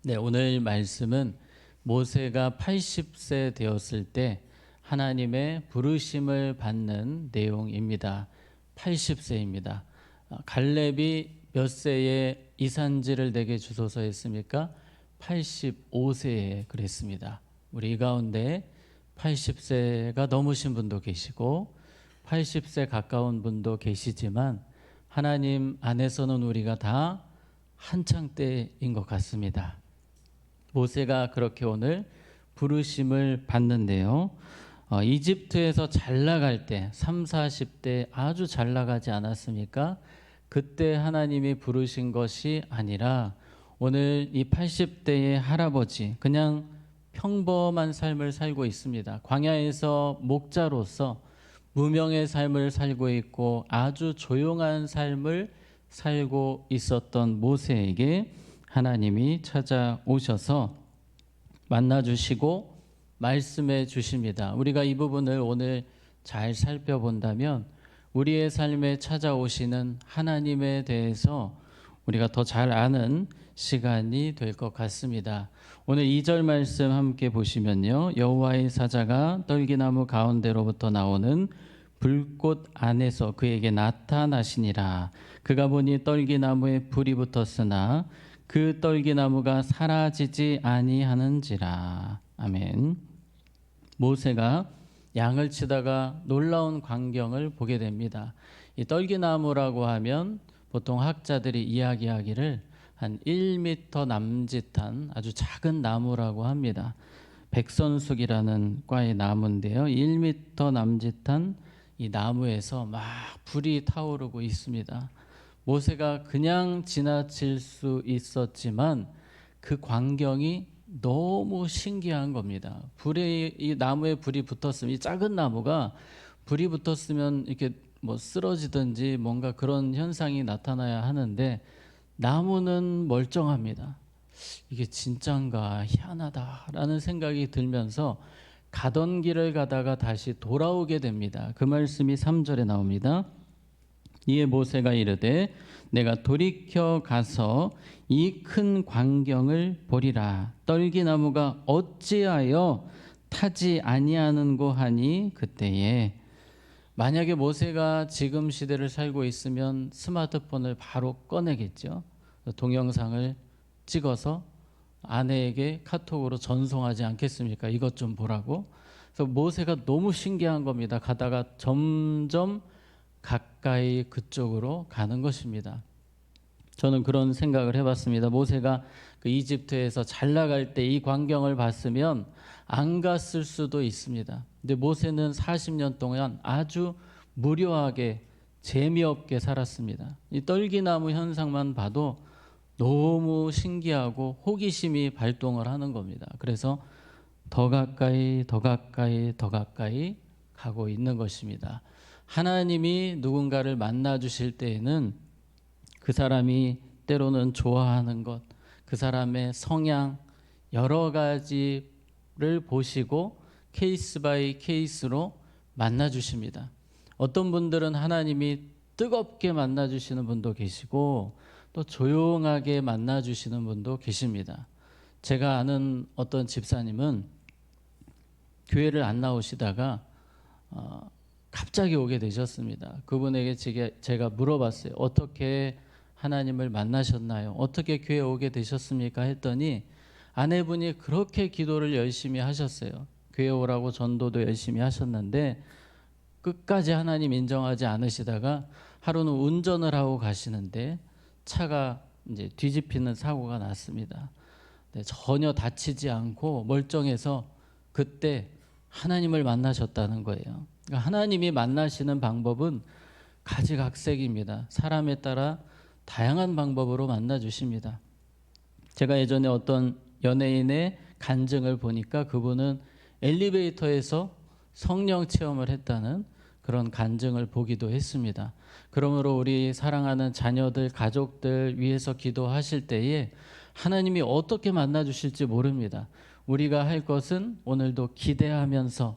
네, 오늘 말씀은 모세가 80세 되었을 때 하나님의 부르심을 받는 내용입니다. 80세입니다. 갈렙이 몇 세에 이산지를 내게 주소서 했습니까? 85세에 그랬습니다. 우리 이 가운데 80세가 넘으신 분도 계시고 80세 가까운 분도 계시지만 하나님 안에서는 우리가 다 한창 때인 것 같습니다. 모세가 그렇게 오늘 부르심을 받는데요. 이집트에서 잘 나갈 때 3, 40대 아주 잘 나가지 않았습니까? 그때 하나님이 부르신 것이 아니라 오늘 이 80대의 할아버지 그냥 평범한 삶을 살고 있습니다. 광야에서 목자로서 무명의 삶을 살고 있고 아주 조용한 삶을 살고 있었던 모세에게 하나님이 찾아오셔서 만나주시고 말씀해 주십니다. 우리가 이 부분을 오늘 잘 살펴본다면 우리의 삶에 찾아오시는 하나님에 대해서 우리가 더 잘 아는 시간이 될 것 같습니다. 오늘 2절 말씀 함께 보시면요. 여호와의 사자가 떨기나무 가운데로부터 나오는 불꽃 안에서 그에게 나타나시니라. 그가 보니 떨기나무에 불이 붙었으나 그 떨기나무가 사라지지 아니하는지라. 아멘. 모세가 양을 치다가 놀라운 광경을 보게 됩니다. 이 떨기나무라고 하면 보통 학자들이 이야기하기를 한 1m 남짓한 아주 작은 나무라고 합니다. 백선숙이라는 과의 나무인데요. 1m 남짓한 이 나무에서 막 불이 타오르고 있습니다. 모세가 그냥 지나칠 수 있었지만 그 광경이 너무 신기한 겁니다. 이 나무에 불이 붙었으면, 이 작은 나무가 불이 붙었으면 이렇게 뭐 쓰러지든지 뭔가 그런 현상이 나타나야 하는데 나무는 멀쩡합니다. 이게 진짠가 희한하다라는 생각이 들면서 가던 길을 가다가 다시 돌아오게 됩니다. 그 말씀이 3절에 나옵니다. 이에 모세가 이르되 내가 돌이켜 가서 이 큰 광경을 보리라. 떨기나무가 어찌하여 타지 아니하는고 하니 그때에 만약에 모세가 지금 시대를 살고 있으면 스마트폰을 바로 꺼내겠죠. 동영상을 찍어서 아내에게 카톡으로 전송하지 않겠습니까? 이것 좀 보라고. 그래서 모세가 너무 신기한 겁니다. 가다가 점점 가까이 그쪽으로 가는 것입니다. 저는 그런 생각을 해봤습니다. 모세가 그 이집트에서 잘 나갈 때 이 광경을 봤으면 안 갔을 수도 있습니다. 근데 모세는 40년 동안 아주 무료하게 재미없게 살았습니다. 이 떨기나무 현상만 봐도 너무 신기하고 호기심이 발동을 하는 겁니다. 그래서 더 가까이 더 가까이 더 가까이 가고 있는 것입니다. 하나님이 누군가를 만나 주실 때에는 그 사람이 때로는 좋아하는 것, 그 사람의 성향 여러 가지를 보시고 케이스 바이 케이스로 만나 주십니다. 어떤 분들은 하나님이 뜨겁게 만나 주시는 분도 계시고 또 조용하게 만나 주시는 분도 계십니다. 제가 아는 어떤 집사님은 교회를 안 나오시다가 갑자기 오게 되셨습니다. 그분에게 제가 물어봤어요. 어떻게 하나님을 만나셨나요? 어떻게 교회에 오게 되셨습니까? 했더니 아내분이 그렇게 기도를 열심히 하셨어요. 교회 오라고 전도도 열심히 하셨는데 끝까지 하나님 인정하지 않으시다가 하루는 운전을 하고 가시는데 차가 이제 뒤집히는 사고가 났습니다. 전혀 다치지 않고 멀쩡해서 그때 하나님을 만나셨다는 거예요. 그러니까 하나님이 만나시는 방법은 가지각색입니다. 사람에 따라 다양한 방법으로 만나 주십니다. 제가 예전에 어떤 연예인의 간증을 보니까 그분은 엘리베이터에서 성령 체험을 했다는 그런 간증을 보기도 했습니다. 그러므로 우리 사랑하는 자녀들, 가족들 위해서 기도하실 때에 하나님이 어떻게 만나 주실지 모릅니다. 우리가 할 것은 오늘도 기대하면서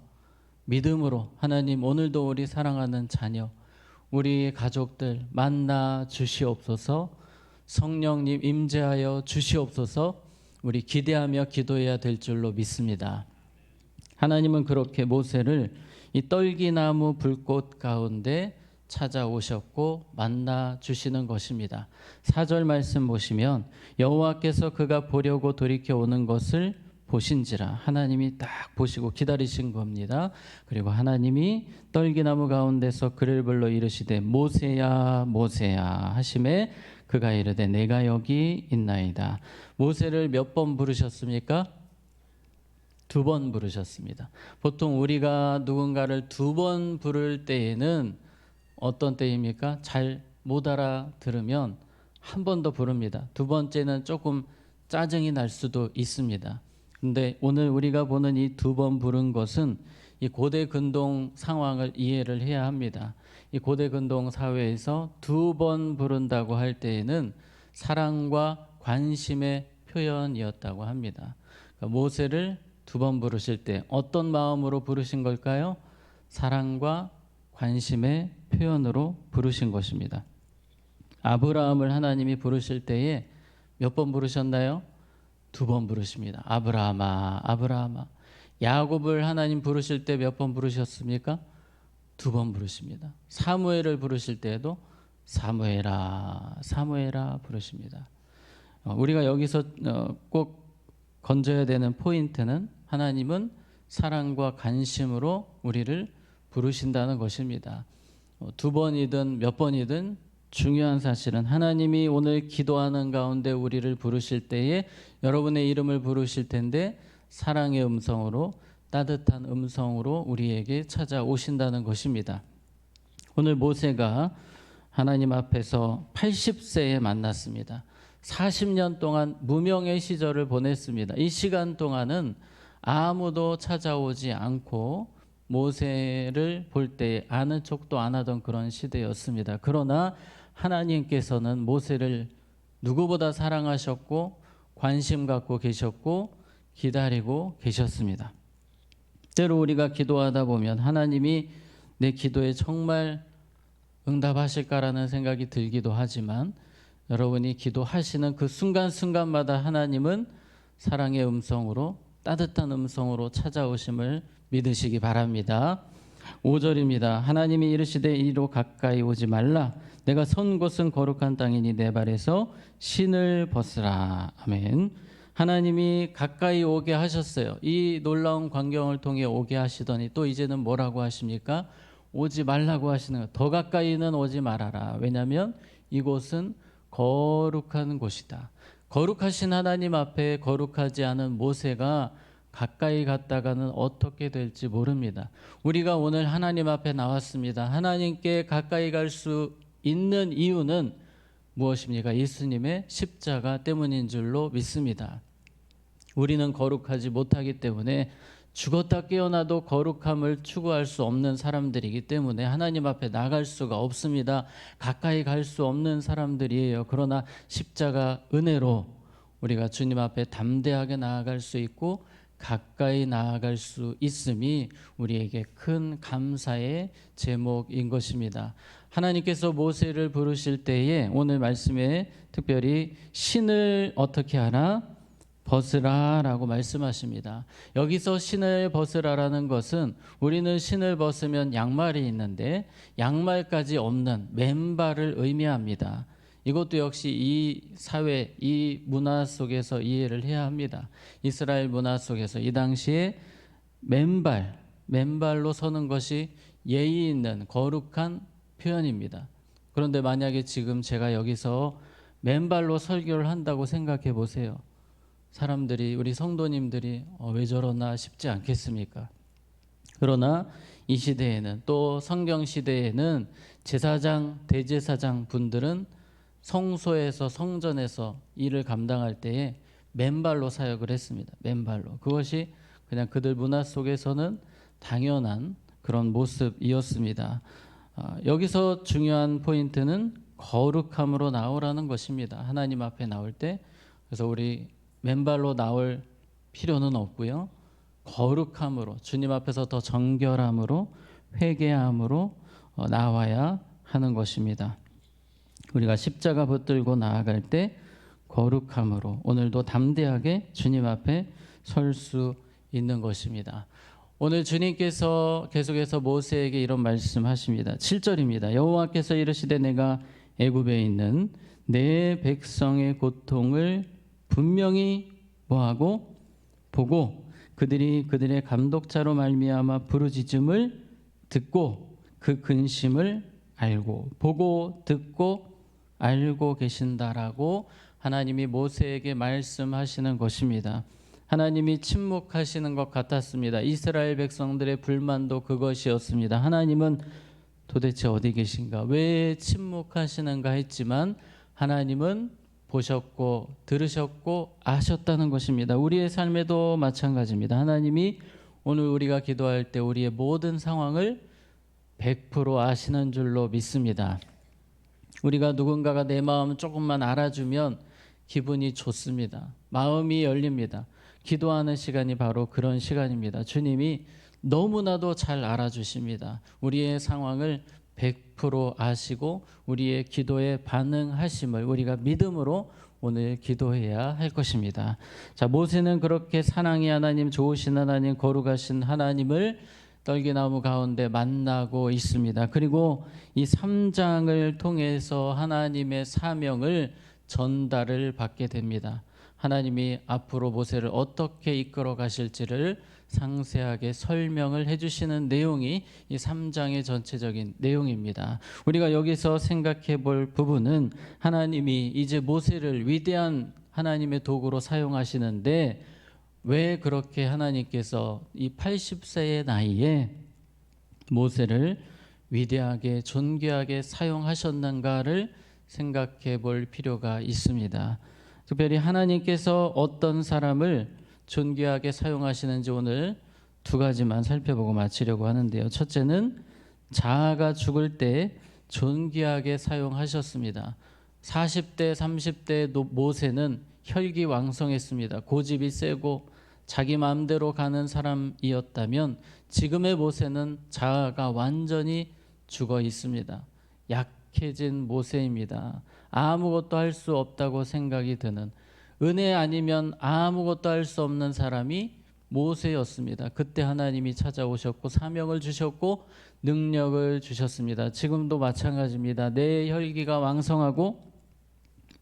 믿음으로 하나님 오늘도 우리 사랑하는 자녀, 우리 가족들 만나 주시옵소서. 성령님 임재하여 주시옵소서. 우리 기대하며 기도해야 될 줄로 믿습니다. 하나님은 그렇게 모세를 이 떨기나무 불꽃 가운데 찾아오셨고 만나 주시는 것입니다. 4절 말씀 보시면 여호와께서 그가 보려고 돌이켜 오는 것을 보신지라, 하나님이 딱 보시고 기다리신 겁니다. 그리고 하나님이 떨기나무 가운데서 그를 불러 이르시되 모세야 모세야 하심에 그가 이르되 내가 여기 있나이다. 모세를 몇 번 부르셨습니까? 2번 부르셨습니다. 보통 우리가 누군가를 2번 부를 때에는 어떤 때입니까? 잘 못 알아들으면 한 번 더 부릅니다. 2번째는 조금 짜증이 날 수도 있습니다. 근데 오늘 우리가 보는 이 2번 부른 것은 이 고대 근동 상황을 이해를 해야 합니다. 이 고대 근동 사회에서 2번 부른다고 할 때에는 사랑과 관심의 표현이었다고 합니다. 그러니까 모세를 2번 부르실 때 어떤 마음으로 부르신 걸까요? 사랑과 관심의 표현으로 부르신 것입니다. 아브라함을 하나님이 부르실 때에 몇 번 부르셨나요? 2번 부르십니다. 아브라함아 아브라함아. 야곱을 하나님 부르실 때 몇 번 부르셨습니까? 2번 부르십니다. 사무엘을 부르실 때에도 사무엘아 사무엘아 부르십니다. 우리가 여기서 꼭 건져야 되는 포인트는 하나님은 사랑과 관심으로 우리를 부르신다는 것입니다. 2번이든 몇 번이든 중요한 사실은 하나님이 오늘 기도하는 가운데 우리를 부르실 때에 여러분의 이름을 부르실 텐데 사랑의 음성으로, 따뜻한 음성으로 우리에게 찾아오신다는 것입니다. 오늘 모세가 하나님 앞에서 80세에 만났습니다. 40년 동안 무명의 시절을 보냈습니다. 이 시간 동안은 아무도 찾아오지 않고 모세를 볼 때 아는 척도 안 하던 그런 시대였습니다. 그러나 하나님께서는 모세를 누구보다 사랑하셨고 관심 갖고 계셨고 기다리고 계셨습니다. 때로 우리가 기도하다 보면 하나님이 내 기도에 정말 응답하실까라는 생각이 들기도 하지만 여러분이 기도하시는 그 순간순간마다 하나님은 사랑의 음성으로, 따뜻한 음성으로 찾아오심을 믿으시기 바랍니다. 5절입니다. 하나님이 이르시되 이리로 가까이 오지 말라. 내가 선 곳은 거룩한 땅이니 내 발에서 신을 벗으라. 아멘. 하나님이 가까이 오게 하셨어요. 이 놀라운 광경을 통해 오게 하시더니 또 이제는 뭐라고 하십니까? 오지 말라고 하시는 거예요. 더 가까이는 오지 말아라. 왜냐하면 이곳은 거룩한 곳이다. 거룩하신 하나님 앞에 거룩하지 않은 모세가 가까이 갔다가는 어떻게 될지 모릅니다. 우리가 오늘 하나님 앞에 나왔습니다. 하나님께 가까이 갈 수 있는 이유는 무엇입니까? 예수님의 십자가 때문인 줄로 믿습니다. 우리는 거룩하지 못하기 때문에 죽었다 깨어나도 거룩함을 추구할 수 없는 사람들이기 때문에 하나님 앞에 나갈 수가 없습니다. 가까이 갈 수 없는 사람들이에요. 그러나 십자가 은혜로 우리가 주님 앞에 담대하게 나아갈 수 있고 가까이 나아갈 수 있음이 우리에게 큰 감사의 제목인 것입니다. 하나님께서 모세를 부르실 때에 오늘 말씀에 특별히 신을 어떻게 하라? 벗으라 라고 말씀하십니다. 여기서 신을 벗으라라는 것은 우리는 신을 벗으면 양말이 있는데 양말까지 없는 맨발을 의미합니다. 이것도 역시 이 사회, 이 문화 속에서 이해를 해야 합니다. 이스라엘 문화 속에서 이 당시에 맨발로 서는 것이 예의 있는 거룩한 표현입니다. 그런데 만약에 지금 제가 여기서 맨발로 설교를 한다고 생각해 보세요. 사람들이, 우리 성도님들이 왜 저러나 싶지 않겠습니까? 그러나 이 시대에는, 또 성경 시대에는 제사장, 대제사장 분들은 성소에서, 성전에서 일을 감당할 때에 맨발로 사역을 했습니다. 맨발로. 그것이 그냥 그들 문화 속에서는 당연한 그런 모습이었습니다. 여기서 중요한 포인트는 거룩함으로 나오라는 것입니다. 하나님 앞에 나올 때. 그래서 우리 맨발로 나올 필요는 없고요. 거룩함으로, 주님 앞에서 더 정결함으로, 회개함으로 나와야 하는 것입니다. 우리가 십자가 붙들고 나아갈 때 거룩함으로 오늘도 담대하게 주님 앞에 설 수 있는 것입니다. 오늘 주님께서 계속해서 모세에게 이런 말씀하십니다. 7절입니다. 여호와께서 이르시되 내가 애굽에 있는 내 백성의 고통을 분명히 뭐하고 보고 그들이 그들의 감독자로 말미암아 부르짖음을 듣고 그 근심을 알고 보고 듣고 알고 계신다라고 하나님이 모세에게 말씀하시는 것입니다. 하나님이 침묵하시는 것 같았습니다. 이스라엘 백성들의 불만도 그것이었습니다. 하나님은 도대체 어디 계신가? 왜 침묵하시는가 했지만 하나님은 보셨고 들으셨고 아셨다는 것입니다. 우리의 삶에도 마찬가지입니다. 하나님이 오늘 우리가 기도할 때 우리의 모든 상황을 100% 아시는 줄로 믿습니다. 우리가 누군가가 내 마음 조금만 알아주면 기분이 좋습니다. 마음이 열립니다. 기도하는 시간이 바로 그런 시간입니다. 주님이 너무나도 잘 알아주십니다. 우리의 상황을 100% 아시고 우리의 기도에 반응하심을 우리가 믿음으로 오늘 기도해야 할 것입니다. 자, 모세는 그렇게 사랑의 하나님, 좋으신 하나님, 거룩하신 하나님을 떨기나무 가운데 만나고 있습니다. 그리고 이 3장을 통해서 하나님의 사명을 전달을 받게 됩니다. 하나님이 앞으로 모세를 어떻게 이끌어 가실지를 상세하게 설명을 해주시는 내용이 이 3장의 전체적인 내용입니다. 우리가 여기서 생각해 볼 부분은 하나님이 이제 모세를 위대한 하나님의 도구로 사용하시는데 왜 그렇게 하나님께서 이 80세의 나이에 모세를 위대하게 존귀하게 사용하셨는가를 생각해 볼 필요가 있습니다. 특별히 하나님께서 어떤 사람을 존귀하게 사용하시는지 오늘 두 가지만 살펴보고 마치려고 하는데요. 첫째는 자아가 죽을 때 존귀하게 사용하셨습니다. 40대, 30대 모세는 혈기왕성했습니다. 고집이 세고 자기 마음대로 가는 사람이었다면 지금의 모세는 자아가 완전히 죽어 있습니다. 약해진 모세입니다. 아무것도 할 수 없다고 생각이 드는, 은혜 아니면 아무것도 할 수 없는 사람이 모세였습니다. 그때 하나님이 찾아오셨고 사명을 주셨고 능력을 주셨습니다. 지금도 마찬가지입니다. 내 혈기가 왕성하고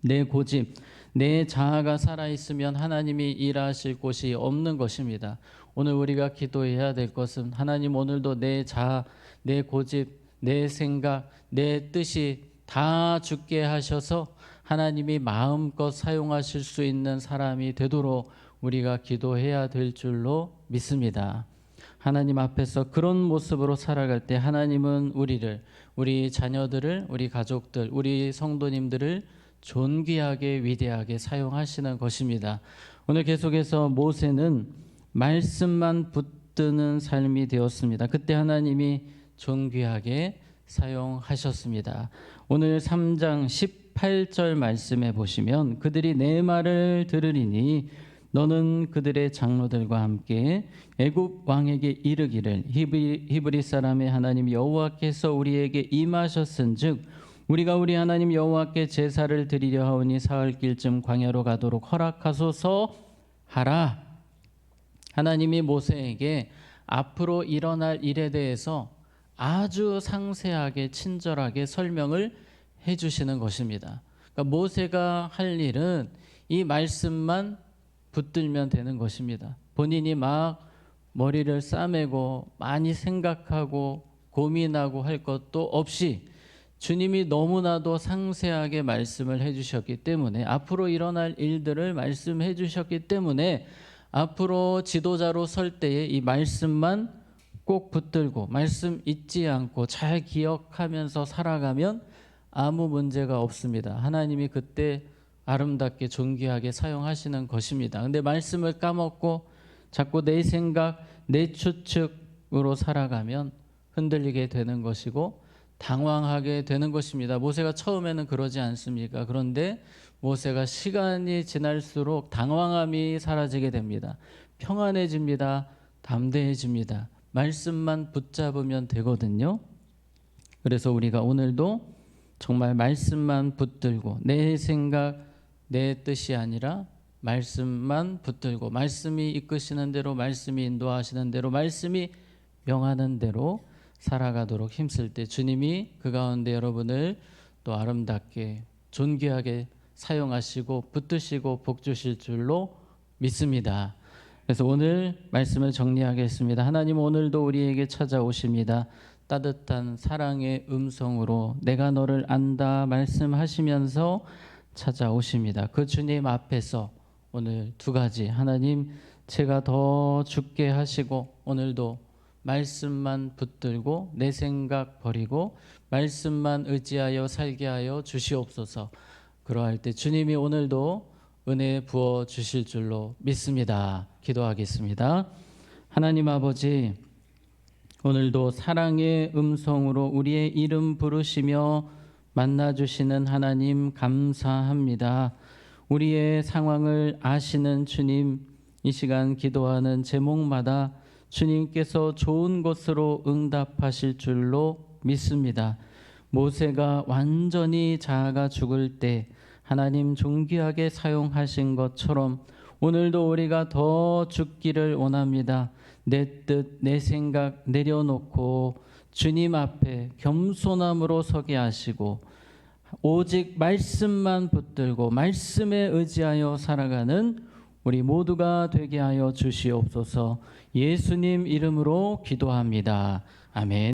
내 고집, 내 자아가 살아있으면 하나님이 일하실 곳이 없는 것입니다. 오늘 우리가 기도해야 될 것은 하나님 오늘도 내 자아, 내 고집, 내 생각, 내 뜻이 다 죽게 하셔서 하나님이 마음껏 사용하실 수 있는 사람이 되도록 우리가 기도해야 될 줄로 믿습니다. 하나님 앞에서 그런 모습으로 살아갈 때 하나님은 우리를, 우리 자녀들을, 우리 가족들, 우리 성도님들을 존귀하게 위대하게 사용하시는 것입니다. 오늘 계속해서 모세는 말씀만 붙드는 삶이 되었습니다. 그때 하나님이 존귀하게 사용하셨습니다. 오늘 3장 18절 말씀에 보시면 그들이 내 말을 들으리니 너는 그들의 장로들과 함께 애굽 왕에게 이르기를 히브리 사람의 하나님 여호와께서 우리에게 임하셨은즉 우리가 우리 하나님 여호와께 제사를 드리려 하오니 사흘 길쯤 광야로 가도록 허락하소서 하라. 하나님이 모세에게 앞으로 일어날 일에 대해서 아주 상세하게 친절하게 설명을 해주시는 것입니다. 그러니까 모세가 할 일은 이 말씀만 붙들면 되는 것입니다. 본인이 막 머리를 싸매고 많이 생각하고 고민하고 할 것도 없이 주님이 너무나도 상세하게 말씀을 해주셨기 때문에 앞으로 일어날 일들을 말씀해 주셨기 때문에 앞으로 지도자로 설 때에 이 말씀만 꼭 붙들고 말씀 잊지 않고 잘 기억하면서 살아가면 아무 문제가 없습니다. 하나님이 그때 아름답게 존귀하게 사용하시는 것입니다. 근데 말씀을 까먹고 자꾸 내 생각, 내 추측으로 살아가면 흔들리게 되는 것이고 당황하게 되는 것입니다. 모세가 처음에는 그러지 않습니까? 그런데 모세가 시간이 지날수록 당황함이 사라지게 됩니다. 평안해집니다. 담대해집니다. 말씀만 붙잡으면 되거든요. 그래서 우리가 오늘도 정말 말씀만 붙들고 내 생각, 내 뜻이 아니라 말씀만 붙들고 말씀이 이끄시는 대로 말씀이 인도하시는 대로 말씀이 명하는 대로 살아가도록 힘쓸 때 주님이 그 가운데 여러분을 또 아름답게 존귀하게 사용하시고 붙드시고 복 주실 줄로 믿습니다. 그래서 오늘 말씀을 정리하겠습니다. 하나님 오늘도 우리에게 찾아오십니다. 따뜻한 사랑의 음성으로 내가 너를 안다 말씀하시면서 찾아오십니다. 그 주님 앞에서 오늘 두 가지, 하나님 제가 더 죽게 하시고 오늘도 말씀만 붙들고 내 생각 버리고 말씀만 의지하여 살게 하여 주시옵소서. 그러할 때 주님이 오늘도 은혜 부어 주실 줄로 믿습니다. 기도하겠습니다. 하나님 아버지, 오늘도 사랑의 음성으로 우리의 이름 부르시며 만나주시는 하나님 감사합니다. 우리의 상황을 아시는 주님, 이 시간 기도하는 제목마다 주님께서 좋은 것으로 응답하실 줄로 믿습니다. 모세가 완전히 자아가 죽을 때 하나님 존귀하게 사용하신 것처럼 오늘도 우리가 더 죽기를 원합니다. 내 뜻, 내 생각 내려놓고 주님 앞에 겸손함으로 서게 하시고 오직 말씀만 붙들고 말씀에 의지하여 살아가는 우리 모두가 되게 하여 주시옵소서. 예수님 이름으로 기도합니다. 아멘.